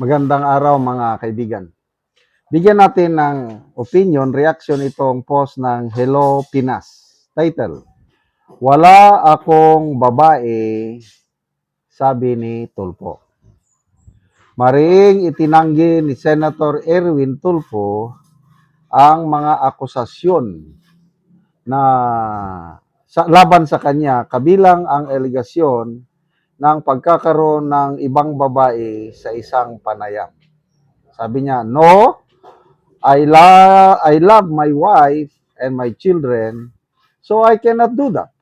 Magandang araw mga kaibigan. Bigyan natin ng opinion, reaction itong post ng Hello Pinas. Title, Wala akong babae, sabi ni Tulfo. Mariing itinanggi ni Senator Erwin Tulfo ang mga akusasyon na laban sa kanya, kabilang ang aligasyon ng pagkakaroon ng ibang babae sa isang panayam. Sabi niya, no, I love my wife and my children, so I cannot do that.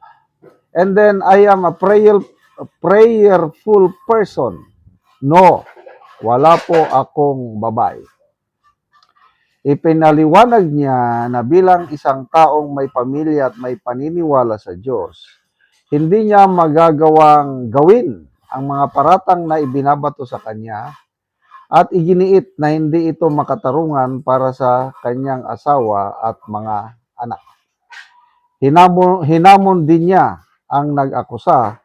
And then I am a prayerful person. No, wala po akong babae. Ipinaliwanag niya na bilang isang taong may pamilya at may paniniwala sa Diyos, hindi niya magagawang gawin ang mga paratang na ibinabato sa kanya at iginiit na hindi ito makatarungan para sa kanyang asawa at mga anak. Hinamon din niya ang nag-akusa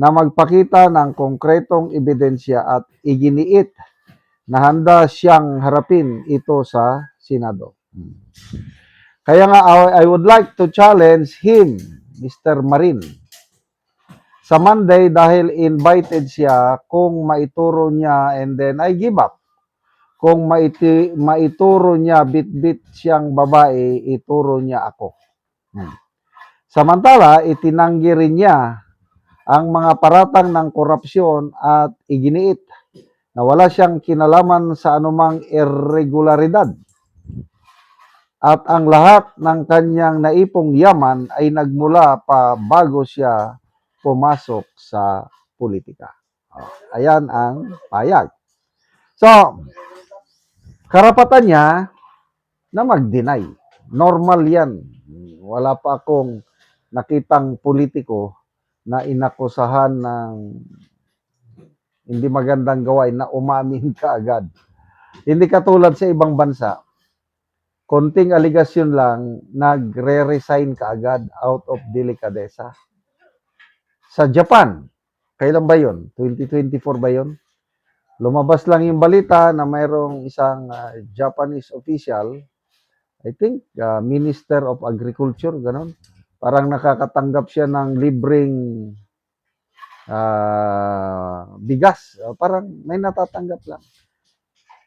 na magpakita ng konkretong ebidensya at iginiit na handa siyang harapin ito sa Senado. Kaya nga, I would like to challenge him, Mr. Marin, sa Monday dahil invited siya kung maituro niya and then I give up. Kung maituro niya bit-bit siyang babae, ituro niya ako. Samantala, itinanggi rin niya ang mga paratang ng korupsyon at iginiit na wala siyang kinalaman sa anumang irregularidad. At ang lahat ng kanyang naipong yaman ay nagmula pa bago siya pumasok sa politika. Ayan ang payag. So, karapatan niya na mag-deny. Normal yan. Wala pa akong nakitang politiko na inakusahan ng hindi magandang gawain na umamin ka agad. Hindi katulad sa ibang bansa. Konting aligasyon lang, nagre-resign ka agad out of delicadeza. Sa Japan, kailan ba yun? 2024 ba yun? Lumabas lang yung balita na mayroong isang Japanese official, I think Minister of Agriculture, ganon. Parang nakakatanggap siya ng libreng bigas. Parang may natatanggap lang.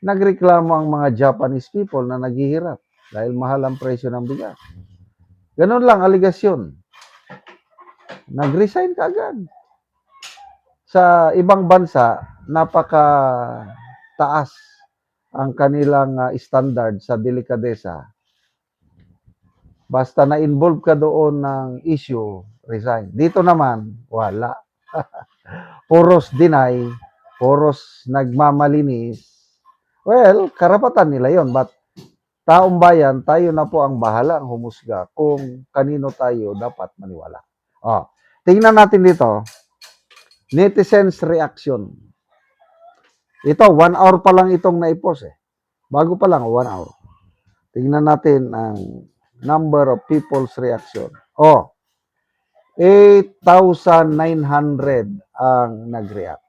Nagreklamo ang mga Japanese people na naghihirap dahil mahal ang presyo ng bigas. Ganon lang, aligasyon. Nag-resign ka agad. Sa ibang bansa, napaka taas ang kanilang standard sa delikadesa. Basta na-involve ka doon ng issue, resign. Dito naman, wala. Puros deny, puros nagmamalinis. Well, karapatan nila yon, but taong bayan, tayo na po ang bahala ang humusga kung kanino tayo dapat maniwala. Tingnan natin dito. Netizens reaction. Ito, 1 hour pa lang itong naipost eh. Bago pa lang, 1 hour. Tingnan natin ang number of people's reaction. 8,900 ang nag-react.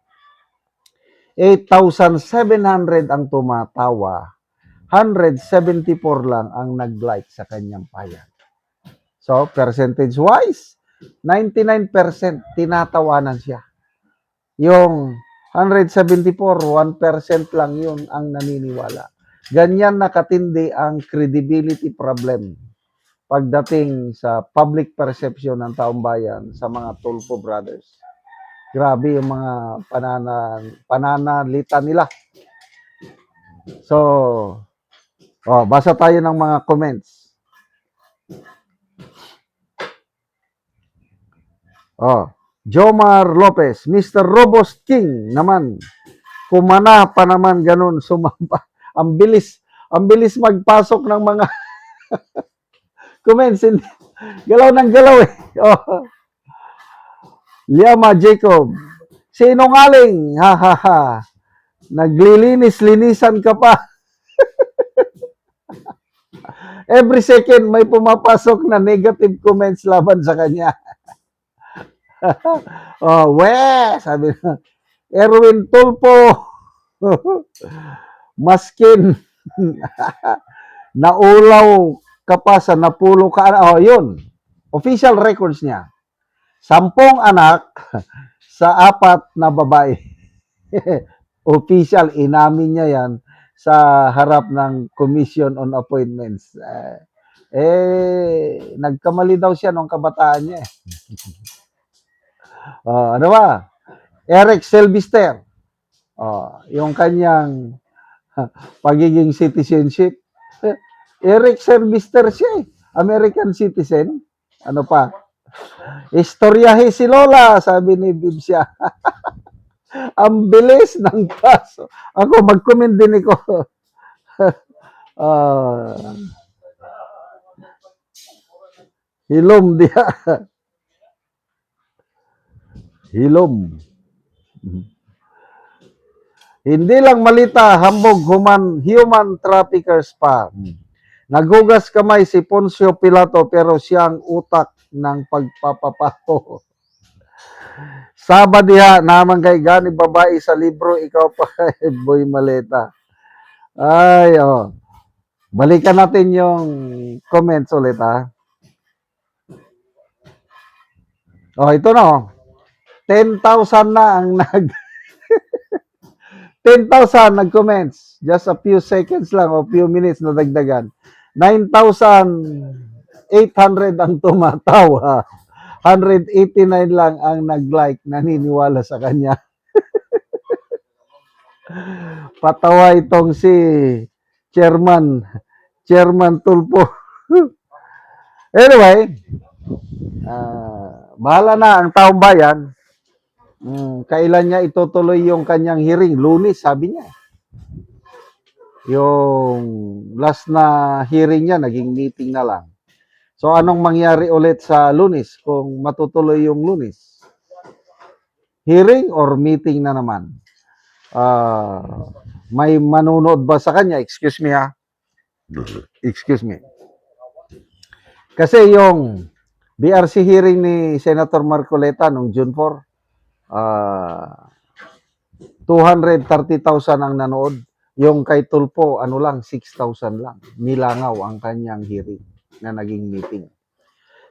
8,700 ang tumatawa. 174 lang ang nag-like sa kanyang payag. So, percentage-wise, 99% tinatawanan siya. Yung 174, 1% lang yun ang naniniwala. Ganyan nakatindi ang credibility problem pagdating sa public perception ng taong bayan sa mga Tulfo brothers. Grabe yung mga pananalita nila. So, basa tayo ng mga comments. Jomar Lopez, Mr. Robust King naman. Kumana pa naman ganun, sumampa. Ang bilis magpasok ng mga comments. Galaw ng galaw eh. Liama Jacob, sinungaling, ha ha ha. Naglilinis-linisan ka pa. Every second may pumapasok na negative comments laban sa kanya. Sabi na, Erwin Tulfo, Maskin naulaw ka pa sa napulo ka, oh, yun. Official records niya. 10 anak sa 4 na babae. Official, inamin niya yan sa harap ng Commission on Appointments. Nagkamali daw siya nung kabataan niya. Ano ba? Eric Selbister. Yung kanyang pagiging citizenship. Eric Selbister siya, American citizen. Ano pa? Istoryahe si Lola, sabi ni Bibsya. Ang bilis ng paso. Ako, mag-comment din ako. Hilom dia. Hilom. Hindi lang malita, hambog human traffickers pa. Nagugas kamay si Poncio Pilato pero siyang utak ng pagpapapato. Sabadiha naman kay gani babae sa libro, ikaw pa boy maleta. Ay, balikan natin yung comments ulit, ha. Ito na, 10,000 na ang 10,000 nag-comments. Just a few seconds lang o few minutes na dagdagan. 9,800 ang tumatawa. 189 lang ang nag-like, naniniwala sa kanya. Patawa itong si Chairman Tulpo. Anyway, bahala na ang taong bayan. Kailan niya itutuloy yung kanyang hearing? Lunes, sabi niya. Yung last na hearing niya, naging meeting na lang. So, anong mangyari ulit sa Lunes kung matutuloy yung Lunes? Hearing or meeting na naman? May manunood ba sa kanya? Excuse me, ha? Excuse me. Kasi yung BRC hearing ni Senator Marcoleta noong June 4, 230,000 ang nanood. Yung kay Tulpo, 6,000 lang. Nilangaw ang kanyang hearing na naging meeting.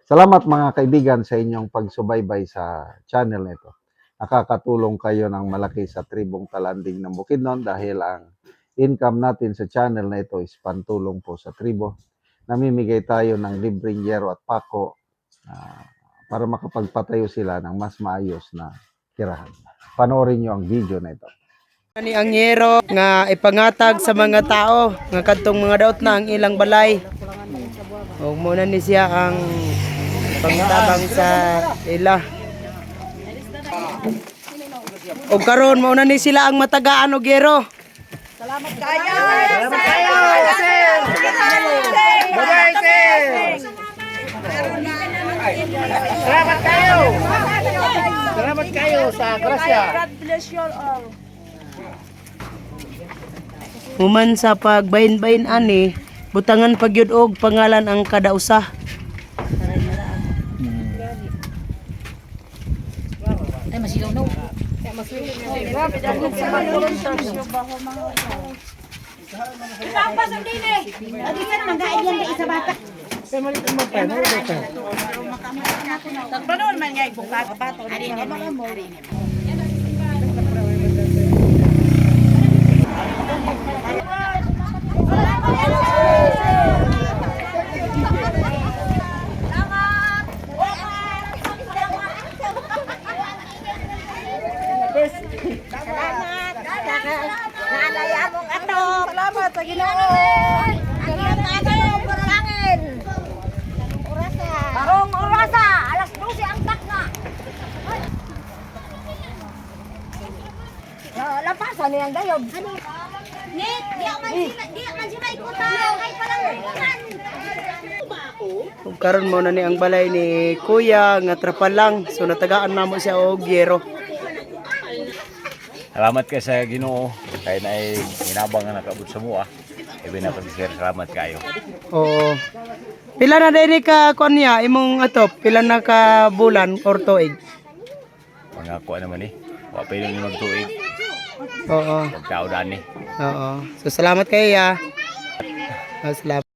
Salamat mga kaibigan sa inyong pagsubaybay sa channel nito. Nakakatulong kayo ng malaki sa tribong Talanding ng Bukidnon dahil ang income natin sa channel na ito is pantulong po sa tribo. Namimigay tayo ng libreng yero at pako para makapagpatayo sila ng mas maayos na tirahan. Panoorin nyo ang video na ito. Ani ang yero nga ipangatag sa mga tao nga kadtong mga daot na ang ilang balay. O muna ni siya ang pangtabang sa ila. O karon muna ni sila ang matagaan og yero. Salamat kayo! Salamat kayo! Salamat kayo! Salamat kayo sa grasya. God bless you all. Human sa pagbahin-bahin ani, butangan pagyud og pangalan ang kada usa. Ay, masilaw no. Ikaw pa sa dine. Adi ka naman gaid yan isa bata. Tagpanon man nga ibuka ka pa to. Ari ni mo. Salamat sa Ginoo. Barong orasa, alas 12 ang takna. Lapasan niya ang dayob. Nik, di man sila ikutan. Ay parang ikutan. Ug karon mo na ni ang balay ni Kuya nga trapal lang. So natagaan namo siya og yero. Salamat kay sa Ginoo kay naay hinabang nga nakaabot sa mua. Ibi na pag-share, salamat kayo. Oo. Pila na diri ka kon niya imong atop? Pila na ka bulan or tuig? Mga kuha naman wa pa yun yung magtuig. Oo. Pagtao daan ni. Oo. So salamat kayo ya. Salamat.